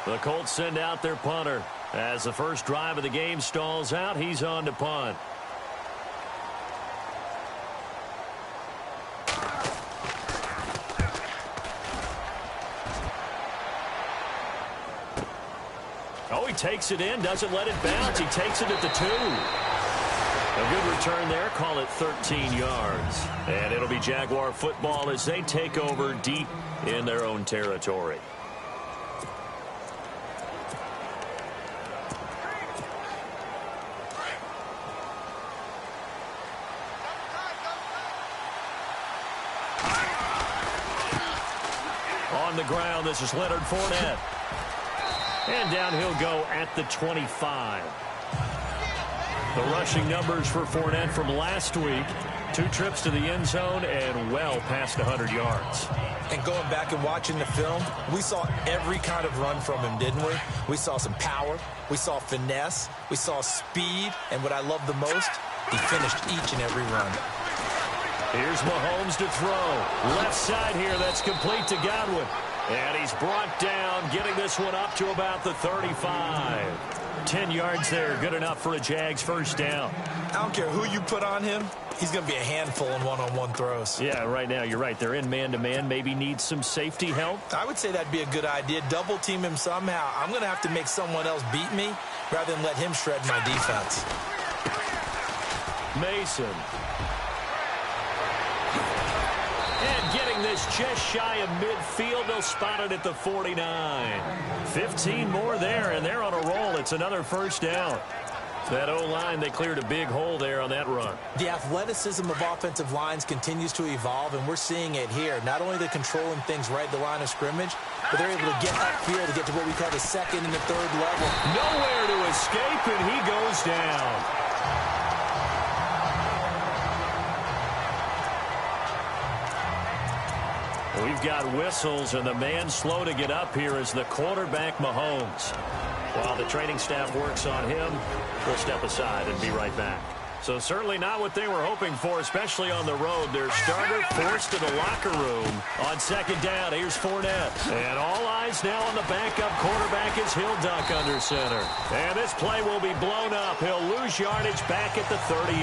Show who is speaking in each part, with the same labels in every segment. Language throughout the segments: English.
Speaker 1: The Colts send out their punter. As the first drive of the game stalls out, he's on to punt. Oh, he takes it in, doesn't let it bounce. He takes it at the 2. A good return there, call it 13 yards. And it'll be Jaguar football as they take over deep in their own territory. On the ground, this is Leonard Fournette. And down he'll go at the 25. The rushing numbers for Fournette from last week. 2 trips to the end zone and well past 100 yards.
Speaker 2: And going back and watching the film, we saw every kind of run from him, didn't we? We saw some power. We saw finesse. We saw speed. And what I love the most, he finished each and every run.
Speaker 1: Here's Mahomes to throw. Left side here, that's complete to Godwin. And he's brought down, getting this one up to about the 35. 10 yards there, good enough for a Jags first down.
Speaker 2: I don't care who you put on him, he's going to be a handful in one-on-one throws.
Speaker 1: Yeah, right now, you're right. They're in man-to-man, maybe needs some safety help.
Speaker 2: I would say that'd be a good idea. Double team him somehow. I'm going to have to make someone else beat me rather than let him shred my defense.
Speaker 1: Mason. And getting this just shy of midfield, they'll spot it at the 49. 15 more there, and they're on a roll. It's another first down. That O-line, they cleared a big hole there on that run.
Speaker 2: The athleticism of offensive lines continues to evolve, and we're seeing it here. Not only are they controlling things right at the line of scrimmage, but they're able to get upfield to get to what we call the second and the third level.
Speaker 1: Nowhere to escape, and he goes down. We've got whistles, and the man slow to get up here is the quarterback, Mahomes. While the training staff works on him, we'll step aside and be right back. So certainly not what they were hoping for, especially on the road. Their starter forced to the locker room on second down. Here's Fournette. And all eyes now on the backup quarterback as he'll duck under center. And this play will be blown up. He'll lose yardage back at the 38.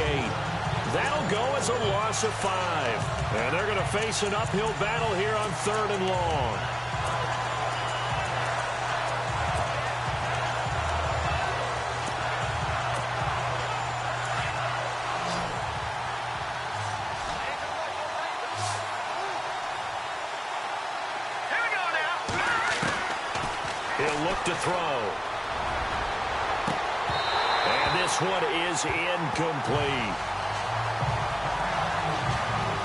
Speaker 1: That'll go as a loss of 5. And they're going to face an uphill battle here on 3rd and long. He'll look to throw. And this one is incomplete.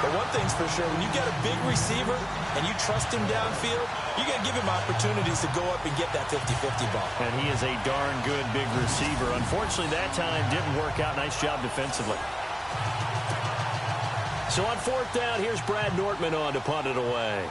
Speaker 2: But one thing's for sure, when you get a big receiver and you trust him downfield, you got to give him opportunities to go up and get that 50-50 ball.
Speaker 1: And he is a darn good big receiver. Unfortunately, that time didn't work out. Nice job defensively. So on 4th down, here's Brad Nortman on to punt it away.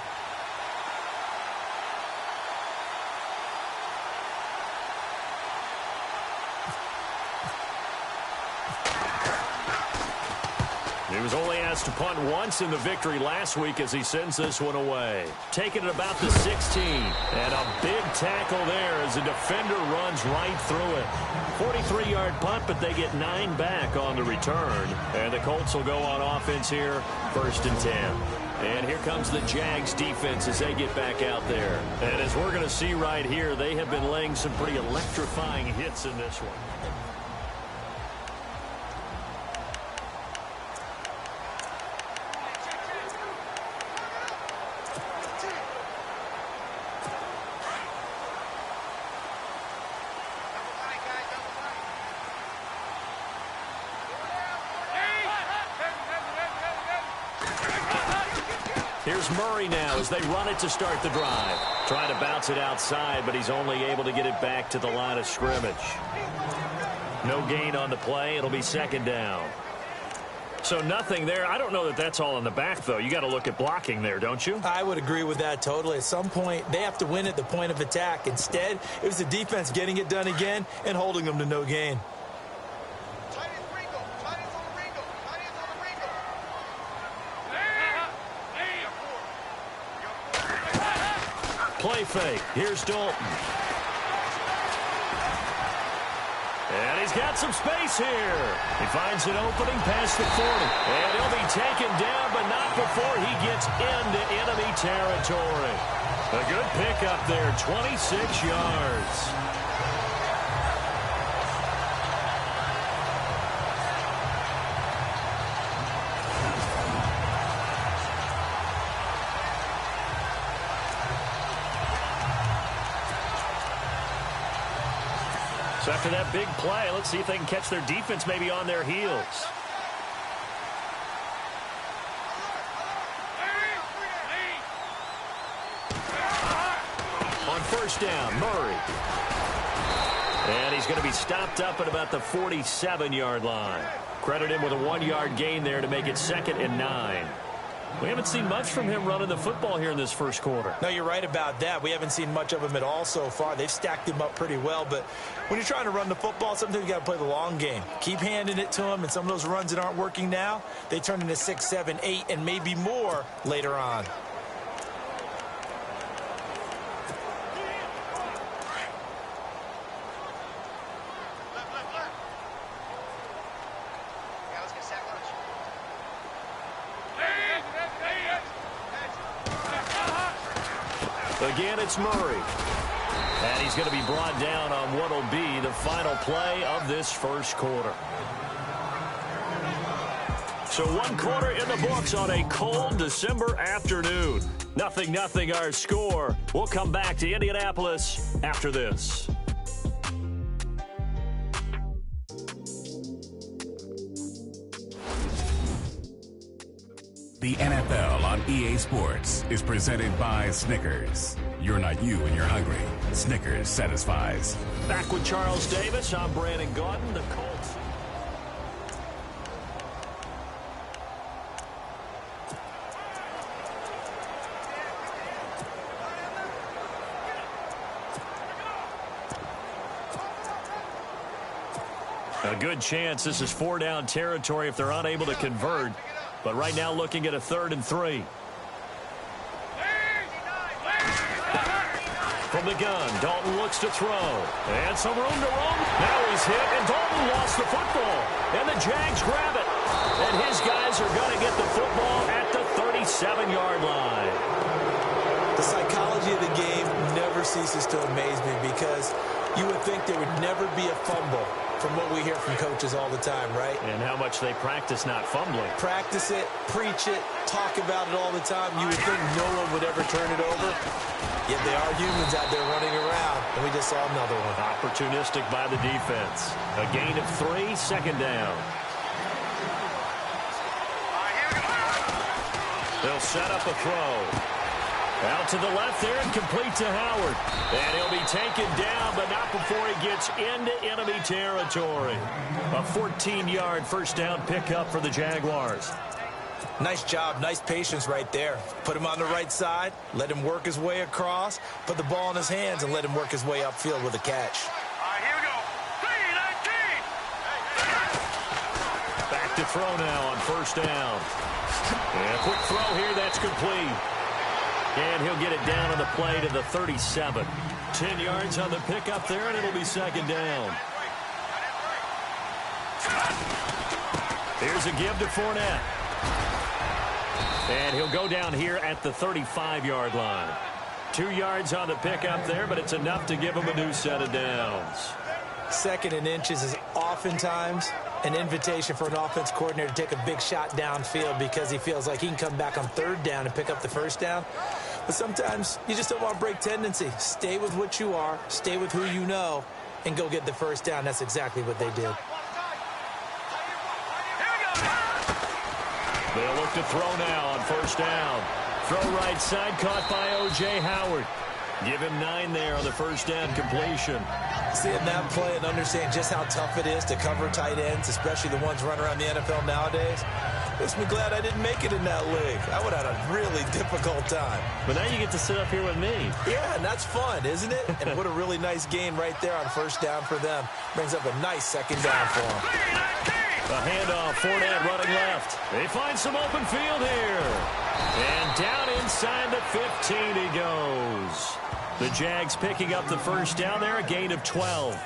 Speaker 1: He was only asked to punt once in the victory last week as he sends this one away. Taking it about the 16. And a big tackle there as the defender runs right through it. 43-yard punt, but they get 9 back on the return. And the Colts will go on offense here, 1st and 10. And here comes the Jags defense as they get back out there. And as we're going to see right here, they have been laying some pretty electrifying hits in this one. Here's Murray now as they run it to start the drive. Trying to bounce it outside, but he's only able to get it back to the line of scrimmage. No gain on the play. It'll be 2nd down. So nothing there. I don't know that that's all in the back, though. You got to look at blocking there, don't you?
Speaker 2: I would agree with that totally. At some point, they have to win at the point of attack. Instead, it was the defense getting it done again and holding them to no gain.
Speaker 1: Play fake. Here's Dalton. And he's got some space here. He finds an opening past the 40. And he'll be taken down, but not before he gets into enemy territory. A good pickup there, 26 yards. So after that big play, let's see if they can catch their defense maybe on their heels. On first down, Murray. And he's going to be stopped up at about the 47-yard line. Credit him with a 1-yard gain there to make it 2nd and 9. We haven't seen much from him running the football here in this first quarter.
Speaker 2: No, you're right about that. We haven't seen much of him at all so far. They've stacked him up pretty well, but when you're trying to run the football, sometimes you got to play the long game. Keep handing it to him, and some of those runs that aren't working now, they turn into 6, 7, 8, and maybe more later on.
Speaker 1: Again, it's Murray. And he's going to be brought down on what will be the final play of this first quarter. So 1 quarter in the books on a cold December afternoon. 0-0 our score. We'll come back to Indianapolis after this.
Speaker 3: The NFL on EA Sports is presented by Snickers. You're not you when you're hungry. Snickers satisfies.
Speaker 1: Back with Charles Davis. I'm Brandon Gaudin. The Colts. A good chance this is 4-down territory if they're unable to convert. But right now looking at a 3rd and 3. From the gun, Dalton looks to throw. And some room to roam. Now he's hit, and Dalton lost the football. And the Jags grab it. And his guys are going to get the football at the 37-yard line.
Speaker 2: The psychology of the game never ceases to amaze me because you would think there would never be a fumble from what we hear from coaches all the time, right?
Speaker 1: And how much they practice not fumbling.
Speaker 2: Practice it, preach it, talk about it all the time. You would think no one would ever turn it over. Yet they are humans out there running around, and we just saw another one.
Speaker 1: Opportunistic by the defense. A gain of 3, 2nd down. They'll set up a throw. Out to the left there and complete to Howard. And he'll be taken down, but not before he gets into enemy territory. A 14-yard first down pickup for the Jaguars.
Speaker 2: Nice job, nice patience right there. Put him on the right side, let him work his way across, put the ball in his hands, and let him work his way upfield with a catch.
Speaker 4: Here we go. 3-19.
Speaker 1: Back to throw now on first down. And a quick throw here, that's complete. And he'll get it down on the play to the 37. 10 yards on the pickup there, and it'll be 2nd down. Here's a give to Fournette. And he'll go down here at the 35-yard line. 2 yards on the pickup there, but it's enough to give him a new set of downs.
Speaker 2: 2nd and inches is oftentimes an invitation for an offense coordinator to take a big shot downfield because he feels like he can come back on 3rd down and pick up the first down. But sometimes you just don't want to break tendency. Stay with what you are, stay with who you know, and go get the first down. That's exactly what they did.
Speaker 1: They'll look to throw now on first down. Throw right side, caught by O.J. Howard. Give him 9 there on the first down completion.
Speaker 2: Seeing that play and understand just how tough it is to cover tight ends, especially the ones running around the NFL nowadays, makes me glad I didn't make it in that league. I would have had a really difficult time.
Speaker 1: But now you get to sit up here with me.
Speaker 2: Yeah, and that's fun, isn't it? And what a really nice gain right there on first down for them. Brings up a nice 2nd down for them.
Speaker 1: A handoff, Fournette running left. They find some open field here. And down inside the 15 he goes. The Jags picking up the first down there, a gain of 12.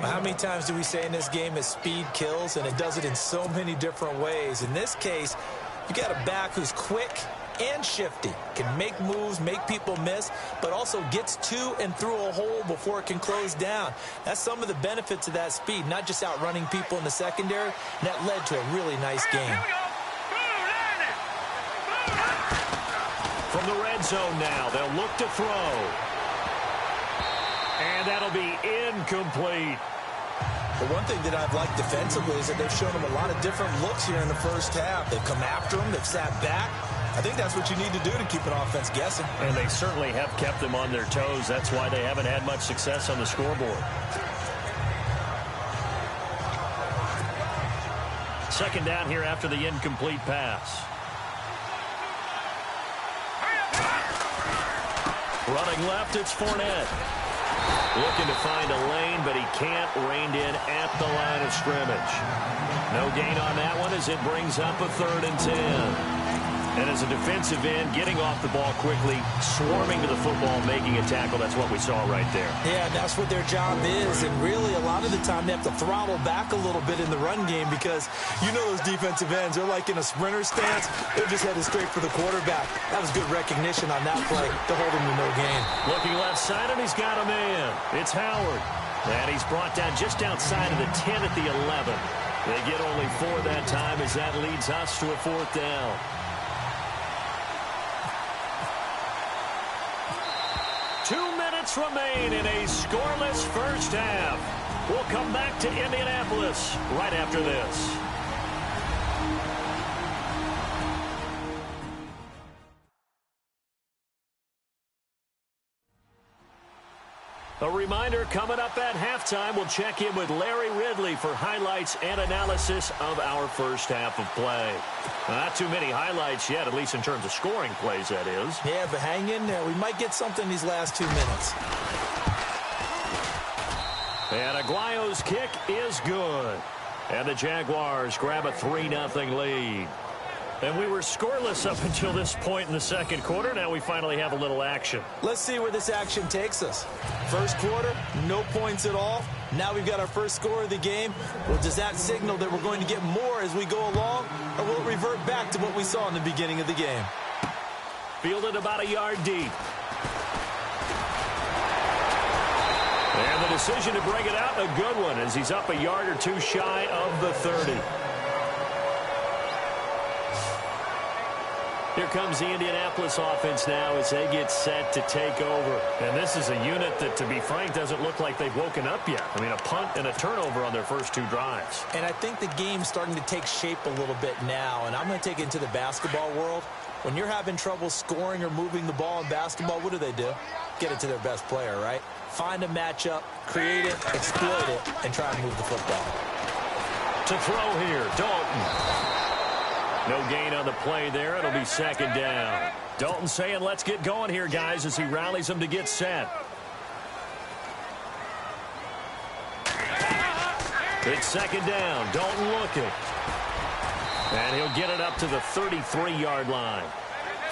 Speaker 2: How many times do we say in this game is speed kills, and it does it in so many different ways. In this case, you got a back who's quick and shifty, can make moves, make people miss, but also gets to and through a hole before it can close down. That's some of the benefits of that speed, not just outrunning people in the secondary. And that led to a really nice game.
Speaker 1: From the red zone now, they'll look to throw. And that'll be incomplete.
Speaker 2: The one thing that I've liked defensively is that they've shown them a lot of different looks here in the first half. They've come after them. They've sat back. I think that's what you need to do to keep an offense guessing.
Speaker 1: And they certainly have kept them on their toes. That's why they haven't had much success on the scoreboard. Second down here after the incomplete pass. Running left, it's Fournette. Looking to find a lane, but he can't. Reined in at the line of scrimmage. No gain on that one as it brings up a 3rd and 10. And as a defensive end, getting off the ball quickly, swarming to the football, making a tackle, that's what we saw right there.
Speaker 2: Yeah, that's what their job is. And really, a lot of the time, they have to throttle back a little bit in the run game because you know those defensive ends, they're like in a sprinter stance. They're just headed straight for the quarterback. That was good recognition on that play to hold him to no gain.
Speaker 1: Looking left side, and he's got a man. It's Howard. And he's brought down just outside of the 10 at the 11. They get only 4 that time as that leads us to a 4th down. Remain in a scoreless first half. We'll come back to Indianapolis right after this. A reminder, coming up at halftime, we'll check in with Larry Ridley for highlights and analysis of our first half of play. Not too many highlights yet, at least in terms of scoring plays, that is.
Speaker 2: Yeah, but hang in there. We might get something these last 2 minutes.
Speaker 1: And Aguayo's kick is good. And the Jaguars grab a 3-0 lead. And we were scoreless up until this point in the second quarter. Now we finally have a little action.
Speaker 2: Let's see where this action takes us. First quarter, no points at all. Now we've got our first score of the game. Well, does that signal that we're going to get more as we go along? Or will it revert back to what we saw in the beginning of the game?
Speaker 1: Fielded about a yard deep. And the decision to bring it out, a good one, as he's up a yard or two shy of the 30. Here comes the Indianapolis offense now as they get set to take over. And this is a unit that, to be frank, doesn't look like they've woken up yet. I mean, a punt and a turnover on their first 2 drives.
Speaker 2: And I think the game's starting to take shape a little bit now. And I'm going to take it into the basketball world. When you're having trouble scoring or moving the ball in basketball, what do? Get it to their best player, right? Find a matchup, create it, exploit it, and try and move the football.
Speaker 1: To throw here, Dalton. No gain on the play there. It'll be second down. Dalton saying, let's get going here, guys, as he rallies them to get set. It's second down. Dalton looking. And he'll get it up to the 33-yard line.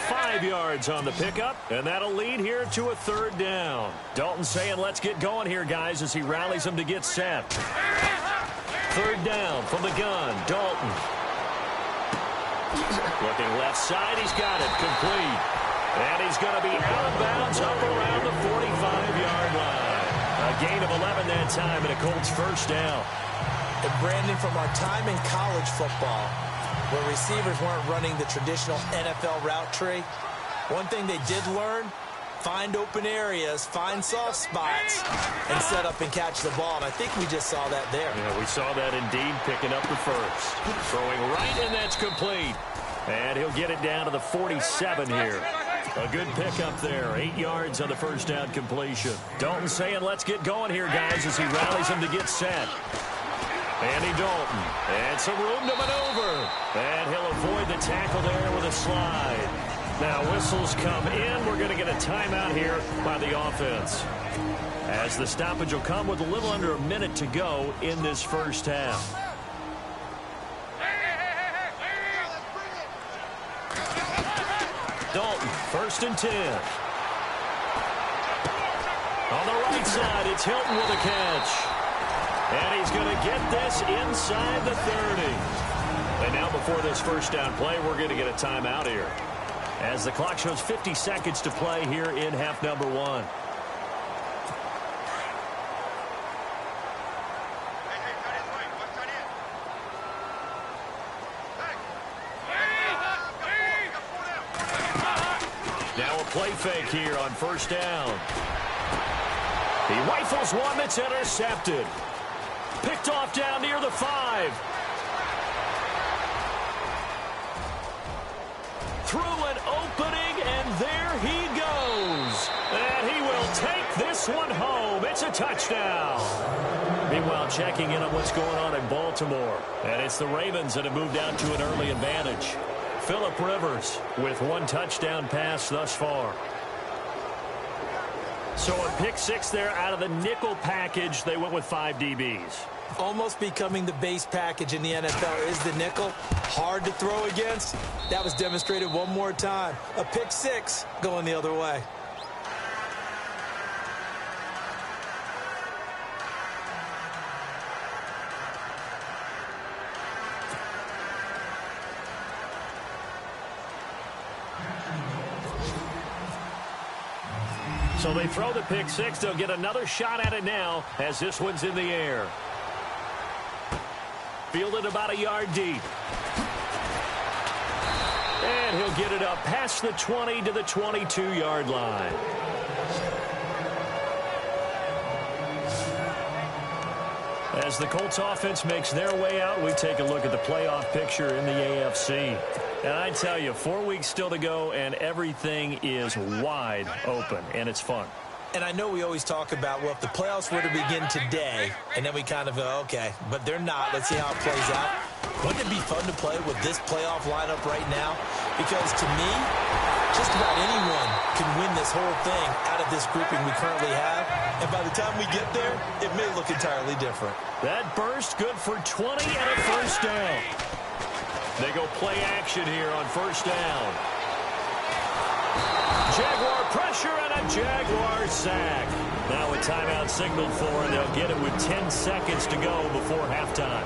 Speaker 1: 5 yards on the pickup, and that'll lead here to a 3rd down. Dalton saying, let's get going here, guys, as he rallies them to get set. 3rd down from the gun. Dalton. Looking left side, he's got it, complete. And he's going to be out of bounds up around the 45-yard line. A gain of 11 that time, and a Colts first down.
Speaker 2: And Brandon, from our time in college football, where receivers weren't running the traditional NFL route tree, one thing they did learn, find open areas, find soft spots, and set up and catch the ball. And I think we just saw that there.
Speaker 1: Yeah, we saw that indeed, picking up the first. Throwing right, and that's complete. And he'll get it down to the 47 here. A good pickup there. 8 yards on the first down completion. Dalton saying, let's get going here, guys, as he rallies them to get set. Andy Dalton. And some room to maneuver. And he'll avoid the tackle there with a slide. Now whistles come in. We're going to get a timeout here by the offense, as the stoppage will come with a little under a minute to go in this first half. Dalton, 1st and 10. On the right side, it's Hilton with a catch. And he's going to get this inside the 30. And now before this first down play, we're going to get a timeout here, as the clock shows 50 seconds to play here in half number 1. Now a play fake here on first down. He rifles one that's intercepted. Picked off down near the 5. Through an opening, and there he goes. And he will take this one home. It's a touchdown. Meanwhile, checking in on what's going on in Baltimore. And it's the Ravens that have moved out to an early advantage. Phillip Rivers with 1 touchdown pass thus far. So a pick 6 there out of the nickel package. They went with 5 DBs.
Speaker 2: Almost becoming the base package in the NFL is the nickel. Hard to throw against. That was demonstrated one more time. A pick 6 going the other way.
Speaker 1: So they throw the pick 6. They'll get another shot at it now as this one's in the air. Fielded about a yard deep. And he'll get it up past the 20 to the 22-yard line. As the Colts offense makes their way out, we take a look at the playoff picture in the AFC. And I tell you, 4 weeks still to go, and everything is wide open, and it's fun.
Speaker 2: And I know we always talk about, well, if the playoffs were to begin today, and then we kind of go, okay, but they're not. Let's see how it plays out. Wouldn't it be fun to play with this playoff lineup right now? Because to me, just about anyone can win this whole thing out of this grouping we currently have. And by the time we get there, it may look entirely different.
Speaker 1: That burst good for 20 and a first down. They go play action here on first down. Jaguar pressure and a Jaguar sack. Now a timeout signaled for, and they'll get it with 10 seconds to go before halftime.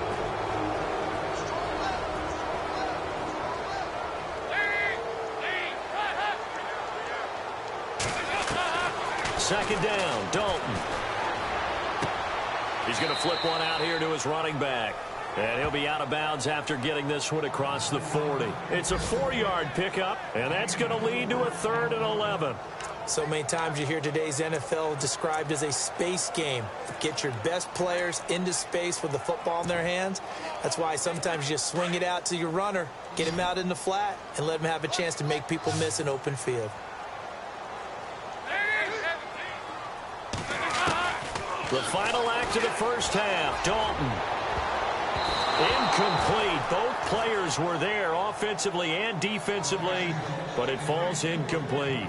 Speaker 1: Second down, Dalton. He's going to flip one out here to his running back. And he'll be out of bounds after getting this one across the 40. It's a 4-yard pickup, and that's going to lead to a 3rd and 11.
Speaker 2: So many times you hear today's NFL described as a space game. Get your best players into space with the football in their hands. That's why sometimes you just swing it out to your runner, get him out in the flat, and let him have a chance to make people miss an open field.
Speaker 1: The final act of the first half, Dalton. Incomplete. Both players were there offensively and defensively, but it falls incomplete.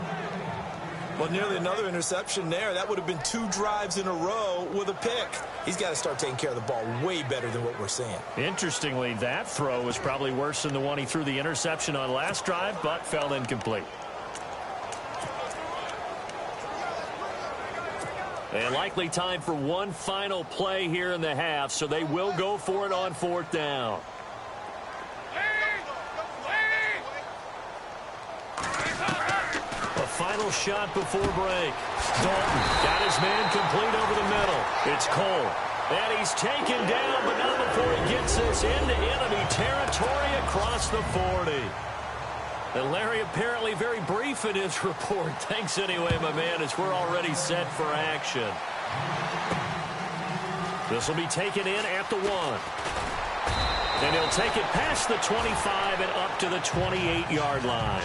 Speaker 2: Well, nearly another interception there. That would have been 2 drives in a row with a pick. He's got to start taking care of the ball way better than what we're seeing.
Speaker 1: Interestingly, that throw was probably worse than the one he threw the interception on last drive, but fell incomplete. And likely time for one final play here in the half, so they will go for it on 4th down. A final shot before break. Dalton got his man complete over the middle. It's Cole. And he's taken down, but not before he gets this into enemy territory across the 40. And Larry apparently very brief in his report. Thanks anyway, my man, as we're already set for action. This will be taken in at the 1. And he'll take it past the 25 and up to the 28-yard line.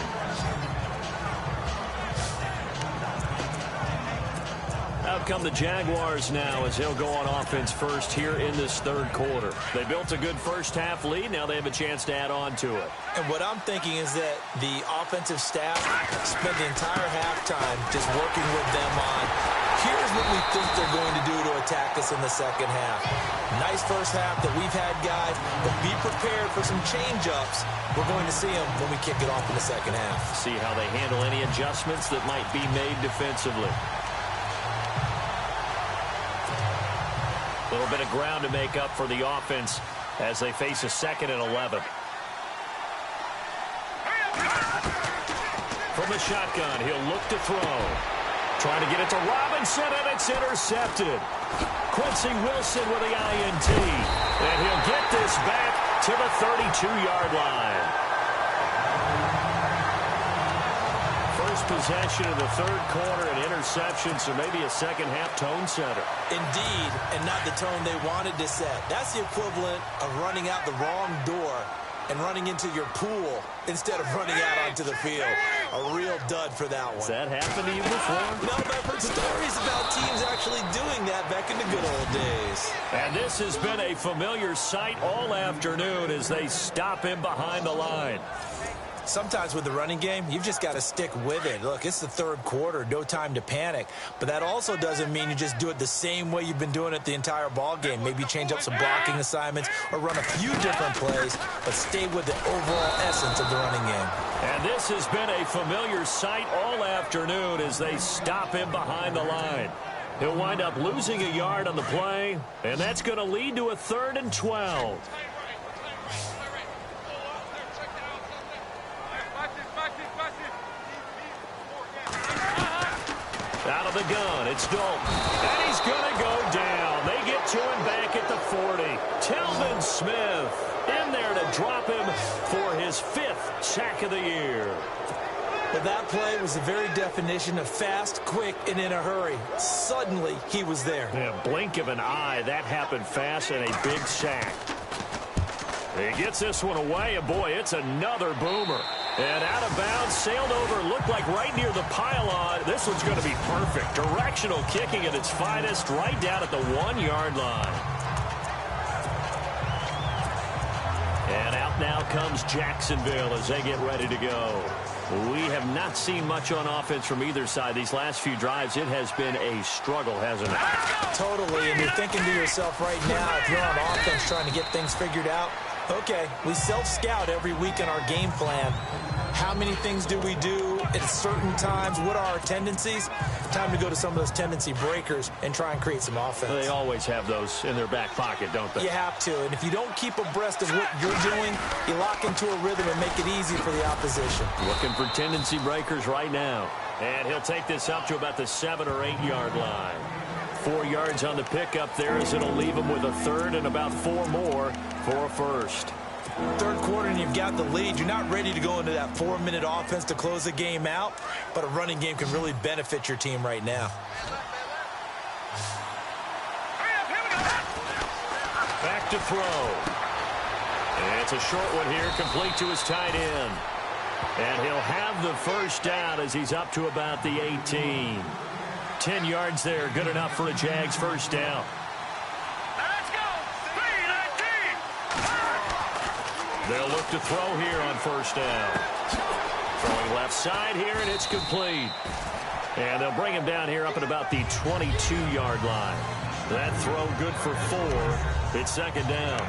Speaker 1: Out come the Jaguars now as he'll go on offense first here in this 3rd quarter. They built a good first half lead. Now they have a chance to add on to it.
Speaker 2: And what I'm thinking is that the offensive staff spent the entire halftime just working with them on, here's what we think they're going to do to attack us in the second half. Nice first half that we've had, guys, but be prepared for some change-ups. We're going to see them when we kick it off in the second half.
Speaker 1: See how they handle any adjustments that might be made defensively. A little bit of ground to make up for the offense as they face a 2nd and 11. From the shotgun, he'll look to throw. Trying to get it to Robinson, and it's intercepted. Quincy Wilson with the INT. And he'll get this back to the 32-yard line. First possession of the 3rd quarter, an interception, so maybe a second-half tone setter.
Speaker 2: Indeed, and not the tone they wanted to set. That's the equivalent of running out the wrong door and running into your pool instead of running out onto the field. A real dud for that one.
Speaker 1: Has that happened to you before?
Speaker 2: No, but I've heard stories about teams actually doing that back in the good old days.
Speaker 1: And this has been a familiar sight all afternoon as they stop him behind the line.
Speaker 2: Sometimes with the running game, you've just got to stick with it. Look, it's the 3rd quarter, no time to panic. But that also doesn't mean you just do it the same way you've been doing it the entire ball game. Maybe change up some blocking assignments or run a few different plays, but stay with the overall essence of the running game.
Speaker 1: And this has been a familiar sight all afternoon as they stop him behind the line. He'll wind up losing a yard on the play, and that's going to lead to a 3rd and 12. Out of the gun, it's Dalton. And he's going to go down. They get to him back at the 40. Telvin Smith in there to drop him for his 5th sack of the year.
Speaker 2: But that play was the very definition of fast, quick, and in a hurry. Suddenly, he was there.
Speaker 1: In a blink of an eye, that happened fast and a big sack. He gets this one away, and boy, it's another boomer. And out of bounds, sailed over, looked like right near the pylon. This one's going to be perfect. Directional kicking at its finest, right down at the 1-yard line. And out now comes Jacksonville as they get ready to go. We have not seen much on offense from either side. These last few drives, it has been a struggle, hasn't it?
Speaker 2: Totally, and you're thinking to yourself right now, if you're on offense trying to get things figured out, okay, we self-scout every week in our game plan. How many things do we do at certain times? What are our tendencies? Time to go to some of those tendency breakers and try and create some offense.
Speaker 1: They always have those in their back pocket, don't they?
Speaker 2: You have to, and if you don't keep abreast of what you're doing, you lock into a rhythm and make it easy for the opposition.
Speaker 1: Looking for tendency breakers right now. And he'll take this up to about the 7 or 8 yard line. 4 yards on the pickup there as it'll leave him with a 3rd and about 4 more for a 1st.
Speaker 2: 3rd quarter and you've got the lead. You're not ready to go into that 4-minute offense to close the game out, but a running game can really benefit your team right now.
Speaker 1: Back to throw. And it's a short one here, complete to his tight end. And he'll have the 1st down as he's up to about the 18. 10 yards there, good enough for a Jags 1st down.
Speaker 4: Let's go! 3-19!
Speaker 1: They'll look to throw here on 1st down. Throwing left side here, and it's complete. And they'll bring him down here up at about the 22-yard line. That throw good for 4. It's 2nd down.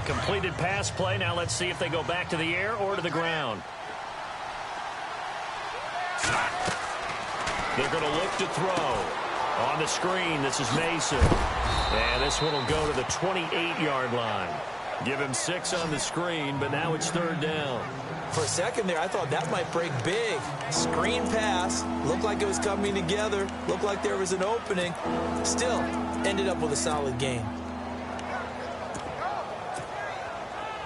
Speaker 1: Completed pass play. Now let's see if they go back to the air or to the ground. They're going to look to throw. On the screen, this is Mason. And this one will go to the 28-yard line. Give him 6 on the screen, but now it's 3rd down.
Speaker 2: For a second there, I thought that might break big. Screen pass. Looked like it was coming together. Looked like there was an opening. Still, ended up with a solid gain.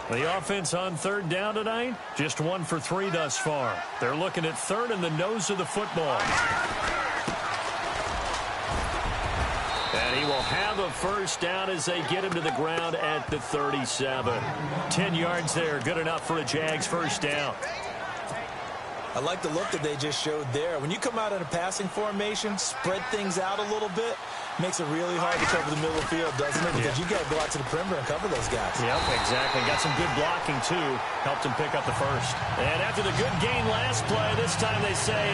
Speaker 1: The offense on 3rd down tonight, just 1 for 3 thus far. They're looking at 3rd in the nose of the football. And he will have a 1st down as they get him to the ground at the 37. 10 yards there, good enough for a Jags 1st down.
Speaker 2: I like the look that they just showed there. When you come out in a passing formation, spread things out a little bit, makes it really hard to cover the middle of the field, doesn't it? Because you got to go out to the perimeter and cover those guys.
Speaker 1: Yep, exactly. Got some good blocking, too. Helped him pick up the 1st. And after the good gain last play, this time they say,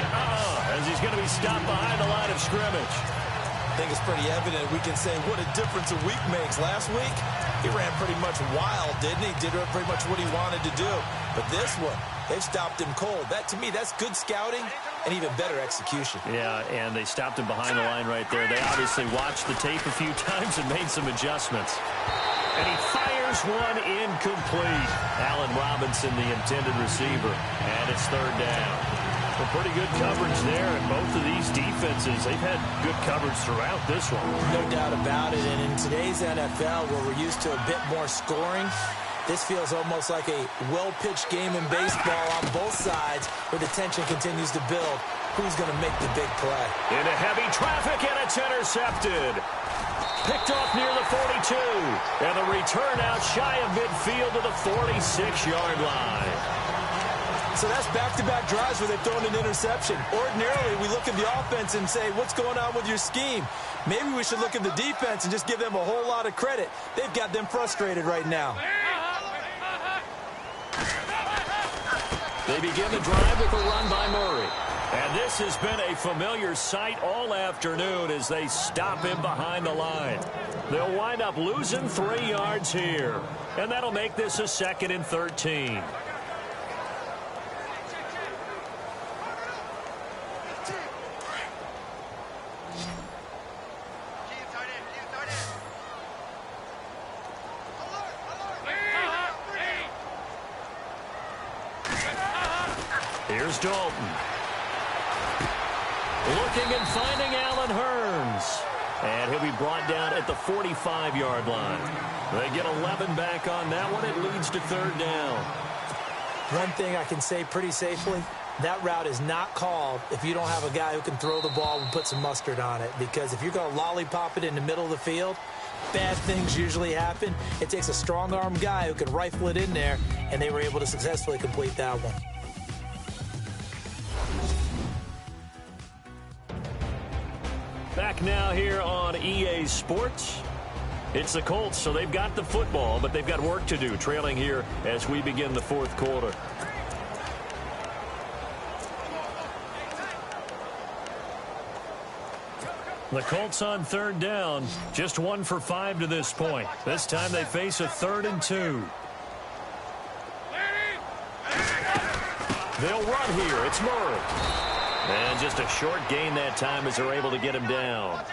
Speaker 1: as he's going to be stopped behind the line of scrimmage.
Speaker 2: I think it's pretty evident. We can say what a difference a week makes. Last week, he ran pretty much wild, didn't he? Did pretty much what he wanted to do. But this one, they've stopped him cold. That, to me, that's good scouting and even better execution.
Speaker 1: Yeah, and they stopped him behind the line right there. They obviously watched the tape a few times and made some adjustments. And he fires one incomplete. Allen Robinson, the intended receiver. And it's third down. Well, pretty good coverage there. And both of these defenses, they've had good coverage throughout this one.
Speaker 2: No doubt about it. And in today's NFL, where we're used to a bit more scoring, this feels almost like a well-pitched game in baseball on both sides where the tension continues to build. Who's going to make the big play?
Speaker 1: Into heavy traffic, and it's intercepted. Picked off near the 42. And the return out shy of midfield to the 46-yard line.
Speaker 2: So that's back-to-back drives where they've thrown an interception. Ordinarily, we look at the offense and say, what's going on with your scheme? Maybe we should look at the defense and just give them a whole lot of credit. They've got them frustrated right now.
Speaker 1: They begin the drive with a run by Murray. And this has been a familiar sight all afternoon as they stop him behind the line. They'll wind up losing 3 yards here. And that'll make this a 2nd and 13. Here's Dalton. Looking and finding Allen Hurns. And he'll be brought down at the 45-yard line. They get 11 back on that one. It leads to third down.
Speaker 2: One thing I can say pretty safely, that route is not called if you don't have a guy who can throw the ball and put some mustard on it. Because if you're going to lollipop it in the middle of the field, bad things usually happen. It takes a strong-arm guy who can rifle it in there, and they were able to successfully complete that one.
Speaker 1: Back now here on EA Sports. It's the Colts, so they've got the football, but they've got work to do, trailing here as we begin the fourth quarter. The Colts on third down, just 1 for 5 to this point. This time they face a 3rd and 2. They'll run here. It's Murray. And just a short gain that time as they're able to get him down.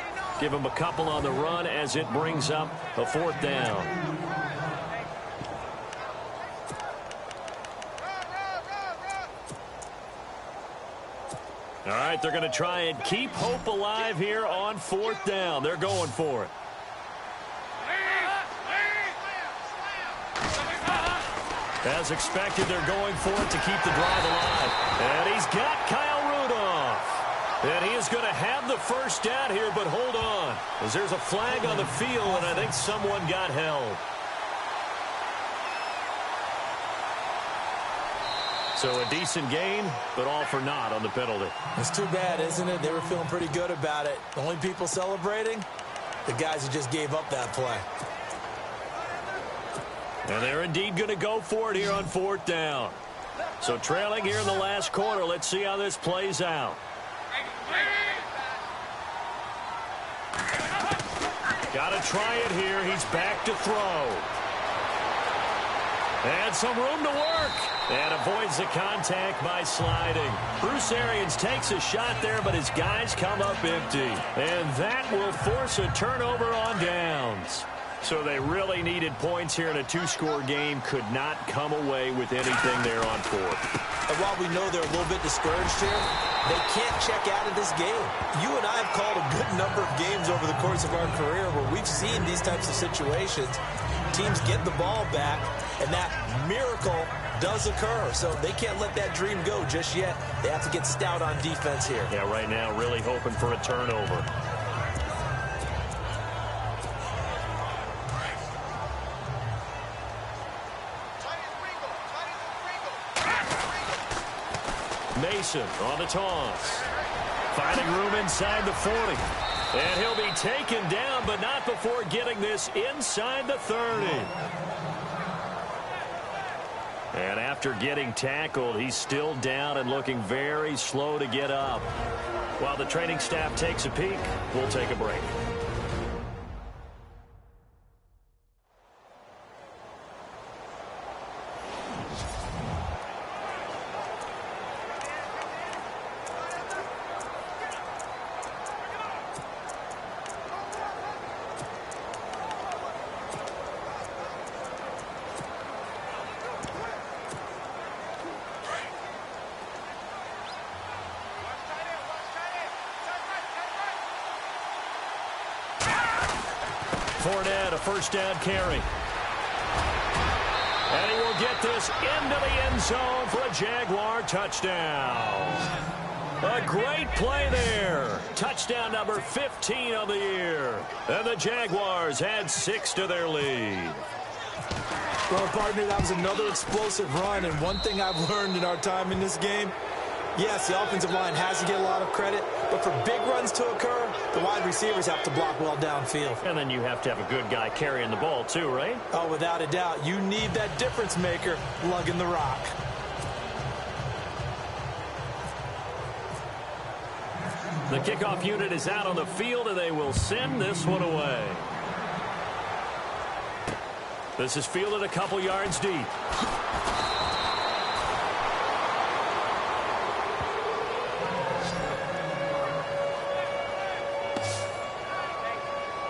Speaker 1: Give him a couple on the run as it brings up a 4th down. All right, they're going to try and keep hope alive here on 4th down. They're going for it. As expected, they're going for it to keep the drive alive. And he's got Kyle Rudolph. And he is going to have the first down here, but hold on. As there's a flag on the field, and I think someone got held. So a decent gain, but all for naught on the penalty.
Speaker 2: It's too bad, isn't it? They were feeling pretty good about it. The only people celebrating, the guys who just gave up that play.
Speaker 1: And they're indeed going to go for it here on 4th down. So trailing here in the last quarter, let's see how this plays out. Got to try it here. He's back to throw. And some room to work. And avoids the contact by sliding. Bruce Arians takes a shot there, but his guys come up empty. And that will force a turnover on downs. So they really needed points here in a 2-score game. Could not come away with anything there on 4th.
Speaker 2: And while we know they're a little bit discouraged here, they can't check out of this game. You and I have called a good number of games over the course of our career where we've seen these types of situations. Teams get the ball back, and that miracle does occur. So they can't let that dream go just yet. They have to get stout on defense here.
Speaker 1: Yeah, right now really hoping for a turnover. Mason on the toss. Finding room inside the 40. And he'll be taken down, but not before getting this inside the 30. And after getting tackled, he's still down and looking very slow to get up. While the training staff takes a peek, we'll take a break. Fournette, a first down carry. And he will get this into the end zone for a Jaguar touchdown. A great play there. Touchdown number 15 of the year. And the Jaguars add 6 to their lead.
Speaker 2: Well, partner, that was another explosive run. And one thing I've learned in our time in this game, yes, the offensive line has to get a lot of credit, but for big runs to occur, the wide receivers have to block well downfield.
Speaker 1: And then you have to have a good guy carrying the ball too, right?
Speaker 2: Oh, without a doubt. You need that difference maker lugging the rock.
Speaker 1: The kickoff unit is out on the field, and they will send this one away. This is fielded a couple yards deep.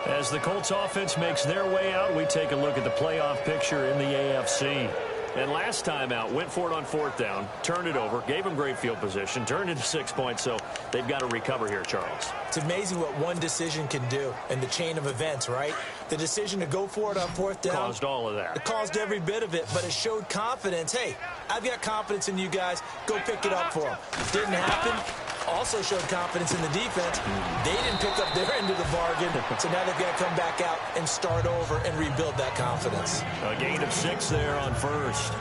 Speaker 1: As the Colts offense makes their way out, we take a look at the playoff picture in the AFC. And last time out, went for it on 4th down, turned it over, gave them great field position, turned into 6 points, so they've got to recover here, Charles.
Speaker 2: It's amazing what one decision can do in the chain of events, right? The decision to go for it on 4th down
Speaker 1: caused all of that.
Speaker 2: It caused every bit of it, but it showed confidence. Hey, I've got confidence in you guys. Go pick it up for them. Didn't happen. Also showed confidence in the defense. They didn't pick up their end of the bargain, so now they've got to come back out and start over and rebuild that confidence.
Speaker 1: A gain of 6 there on first.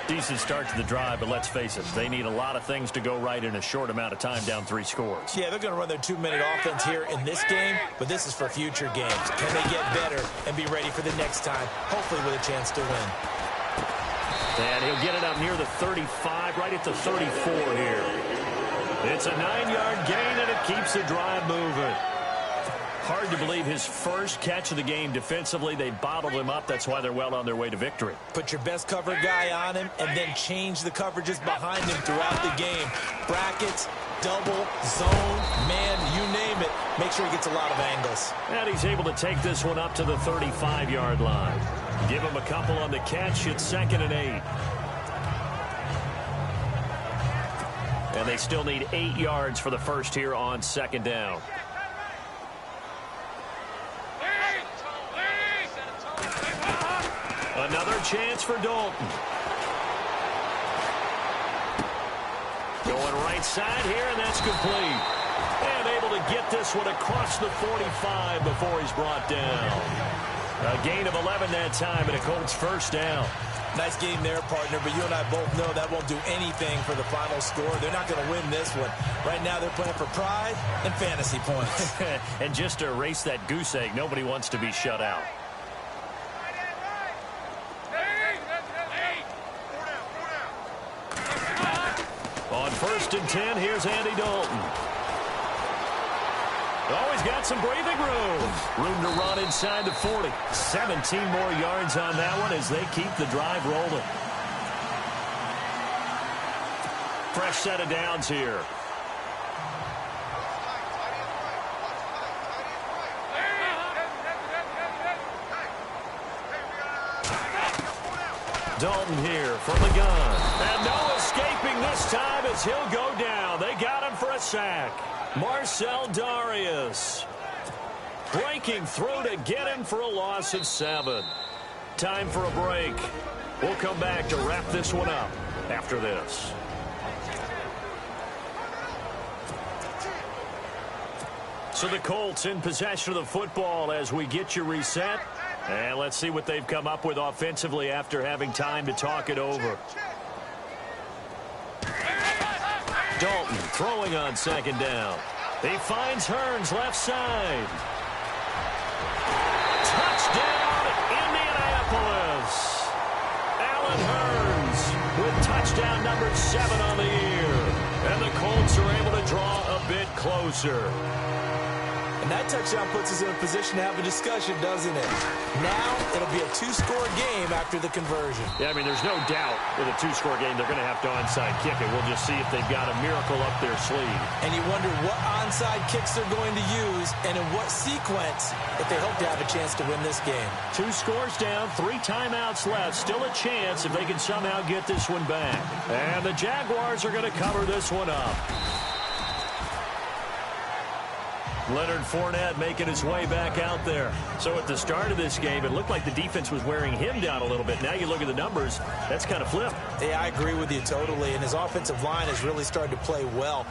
Speaker 1: Decent start to the drive, but let's face it, they need a lot of things to go right in a short amount of time, down 3 scores.
Speaker 2: Yeah, they're going to run their 2-minute offense here in this game, but this is for future games. Can they get better and be ready for the next time, hopefully with a chance to win?
Speaker 1: And he'll get it up near the 35, right at the 34 here. It's a 9-yard gain, and it keeps the drive moving. Hard to believe his first catch of the game defensively. They bottled him up. That's why they're well on their way to victory.
Speaker 2: Put your best cover guy on him and then change the coverages behind him throughout the game. Brackets, double, zone, man, you name it. Make sure he gets a lot of angles.
Speaker 1: And he's able to take this one up to the 35-yard line. Give him a couple on the catch. It's 2nd and 8. And they still need 8 yards for the first here on 2nd down. Another chance for Dalton. Going right side here, and that's complete. And able to get this one across the 45 before he's brought down. A gain of 11 that time, and a Colts first down.
Speaker 2: Nice game there, partner, but you and I both know that won't do anything for the final score. They're not going to win this one. Right now they're playing for pride and fantasy points.
Speaker 1: And just to erase that goose egg, nobody wants to be shut out. On 1st and 10, here's Andy Dalton. Oh, he's got some breathing room. Room to run inside the 40. 17 more yards on that one as they keep the drive rolling. Fresh set of downs here. Dalton here from the gun. And no escaping this time as he'll go down. They got him for a sack. Marcel Darius breaking through to get him for a loss of 7. Time for a break. We'll come back to wrap this one up after this. So the Colts in possession of the football as we get you reset. And let's see what they've come up with offensively after having time to talk it over. Dalton throwing on 2nd down. He finds Hearns left side. Touchdown, Indianapolis. Allen Hearns number 7 on the year. And the Colts are able to draw a bit closer.
Speaker 2: And that touchdown puts us in a position to have a discussion, doesn't it? Now, it'll be a 2-score game after the conversion.
Speaker 1: Yeah, I mean, there's no doubt with a 2-score game, they're going to have to onside kick it. We'll just see if they've got a miracle up their sleeve.
Speaker 2: And you wonder what onside kicks they're going to use and in what sequence if they hope to have a chance to win this game.
Speaker 1: 2 scores down, 3 timeouts left. Still a chance if they can somehow get this one back. And the Jaguars are going to cover this one up. Leonard Fournette making his way back out there. So at the start of this game, it looked like the defense was wearing him down a little bit. Now you look at the numbers, that's kind of flipped.
Speaker 2: Yeah, I agree with you totally. And his offensive line has really started to play well.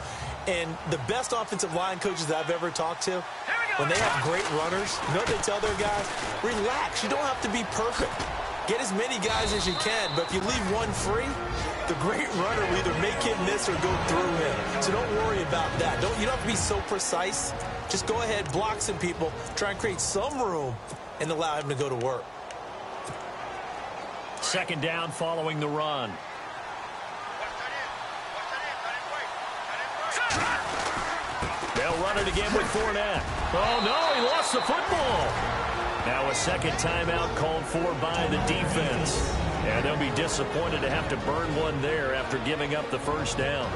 Speaker 2: And the best offensive line coaches that I've ever talked to, when they have great runners, you know what they tell their guys? Relax. You don't have to be perfect. Get as many guys as you can. But if you leave one free, the great runner will either make him miss or go through him. So don't worry about that. You don't have to be so precise. Just go ahead, block some people, try and create some room, and allow him to go to work.
Speaker 1: 2nd down following the run. They'll run it again with Fournette. Oh, no, he lost the football. Now a 2nd timeout called for by the defense. And they'll be disappointed to have to burn one there after giving up the 1st down.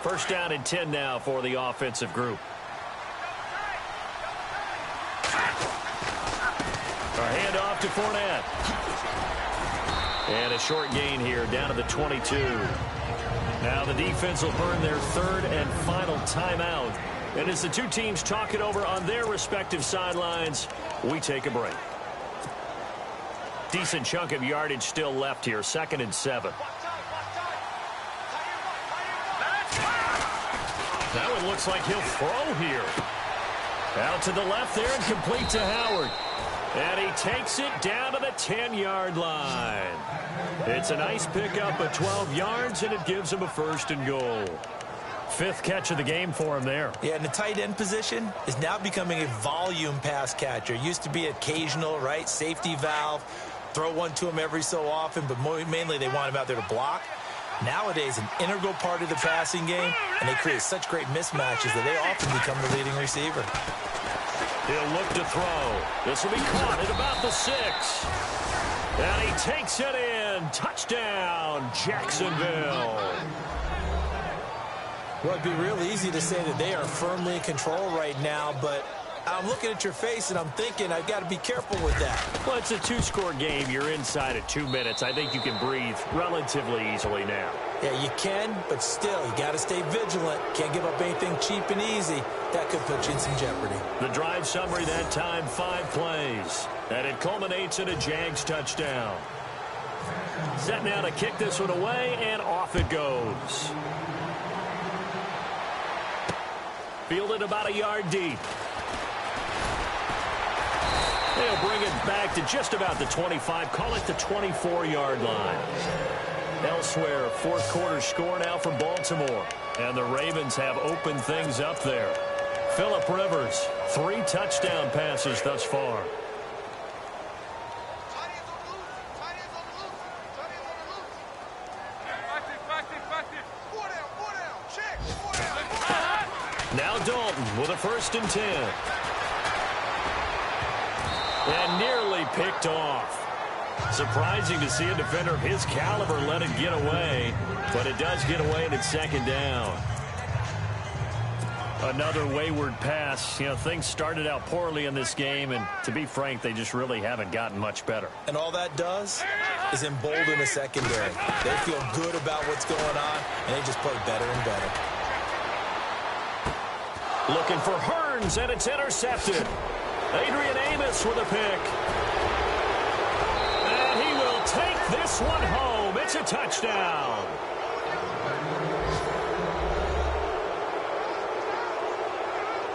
Speaker 1: First down and 10 now for the offensive group. A handoff to Fournette. And a short gain here down to the 22. Now the defense will burn their 3rd and final timeout. And as the two teams talk it over on their respective sidelines, we take a break. Decent chunk of yardage still left here. 2nd and 7. That one looks like he'll throw here. Out to the left there and complete to Howard. And he takes it down to the 10-yard line. It's a nice pickup of 12 yards, and it gives him a 1st and goal. 5th catch of the game for him there. Yeah, and the tight end position is now becoming a volume pass catcher. Used to be occasional, right? Safety valve. Throw one to him every so often, but mainly they want him out there to block. Nowadays, an integral part of the passing game, and they create such great mismatches that they often become the leading receiver. He'll look to throw. This will be caught at about the 6. And he takes it in. Touchdown, Jacksonville.
Speaker 2: Well, it'd be real easy to say that they are firmly in control right now, but I'm looking at your face and I'm thinking I've got to be careful with that.
Speaker 1: Well, it's a 2-score game. You're inside at 2 minutes. I think you can breathe relatively easily now.
Speaker 2: Yeah, you can, but still, you got to stay vigilant. Can't give up anything cheap and easy. That could put you in some jeopardy.
Speaker 1: The drive summary that time, 5 plays. And it culminates in a Jags touchdown. Set now to kick this one away, and off it goes. Fielded about a yard deep. They'll bring it back to just about the 25. Call it the 24-yard line. Elsewhere, 4th quarter score now from Baltimore. And the Ravens have opened things up there. Phillip Rivers, 3 touchdown passes thus far. Now Dalton with a 1st and 10. And nearly picked off. Surprising to see a defender of his caliber let it get away, but it does get away and it's 2nd down. Another wayward pass. You know, things started out poorly in this game, and to be frank, they just really haven't gotten much better.
Speaker 2: And all that does is embolden the secondary. They feel good about what's going on, and they just play better and better.
Speaker 1: Looking for Hearns, and it's intercepted. Adrian Amos with a pick. And he will take this one home. It's a touchdown.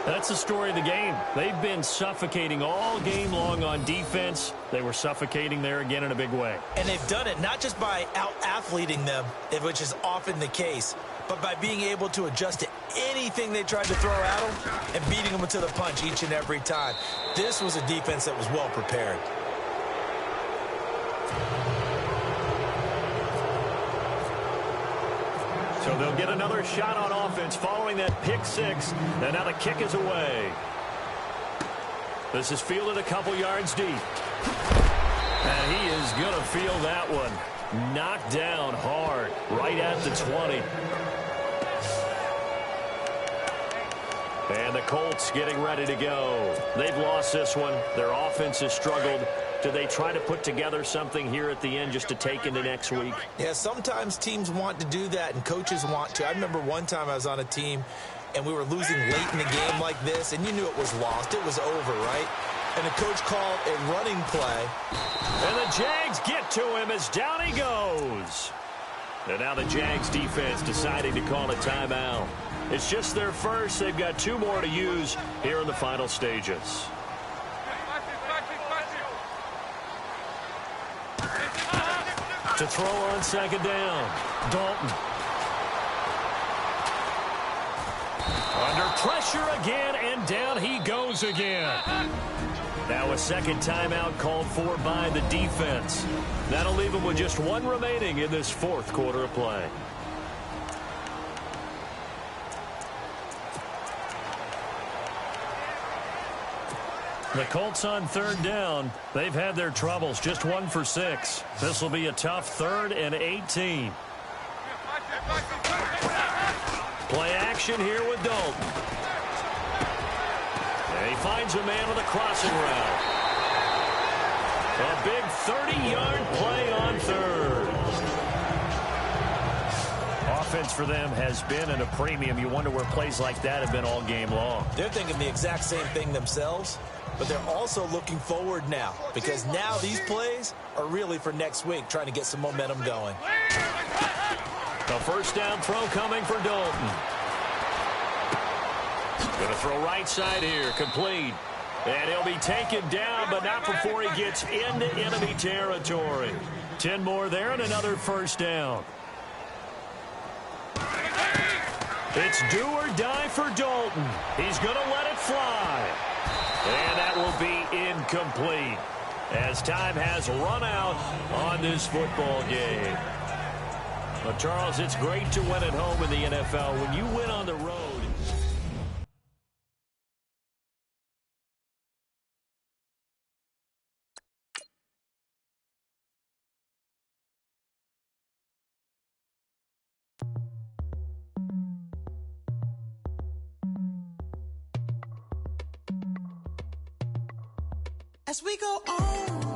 Speaker 1: That's the story of the game. They've been suffocating all game long on defense. They were suffocating there again in a big way.
Speaker 2: And they've done it not just by out-athleting them, which is often the case, but by being able to adjust to anything they tried to throw at them and beating them to the punch each and every time. This was a defense that was well prepared.
Speaker 1: So they'll get another shot on offense following that pick six. And now the kick is away. This is fielded a couple yards deep. And he is going to feel that one. Knocked down hard right at the 20. And the Colts getting ready to go. They've lost this one. Their offense has struggled. Do they try to put together something here at the end just to take into next week?
Speaker 2: Yeah, sometimes teams want to do that and coaches want to. I remember one time I was on a team and we were losing late in the game like this, and you knew it was lost. It was over, right? And the coach called a running play.
Speaker 1: And the Jags get to him as down he goes. And now the Jags defense deciding to call a timeout. It's just their first. They've got 2 more to use here in the final stages. To throw on second down, Dalton. Under pressure again, and down he goes again. Now a second timeout called for by the defense. That'll leave him with just 1 remaining in this 4th quarter of play. The Colts on 3rd down. They've had their troubles, just 1 for 6. This will be a tough 3rd and 18. Play action here with Dalton. And he finds a man with a crossing route. A big 30-yard play on 3rd. Offense for them has been at a premium. You wonder where plays like that have been all game long.
Speaker 2: They're thinking the exact same thing themselves, but they're also looking forward now because now these plays are really for next week, trying to get some momentum going.
Speaker 1: The first down throw coming for Dalton. Going to throw right side here, complete. And he'll be taken down, but not before he gets into enemy territory. 10 more there and another first down. It's do or die for Dalton. He's going to let it fly. And that will be incomplete as time has run out on this football game. Well, Charles, it's great to win at home in the NFL. When you win on the road.
Speaker 5: As we go on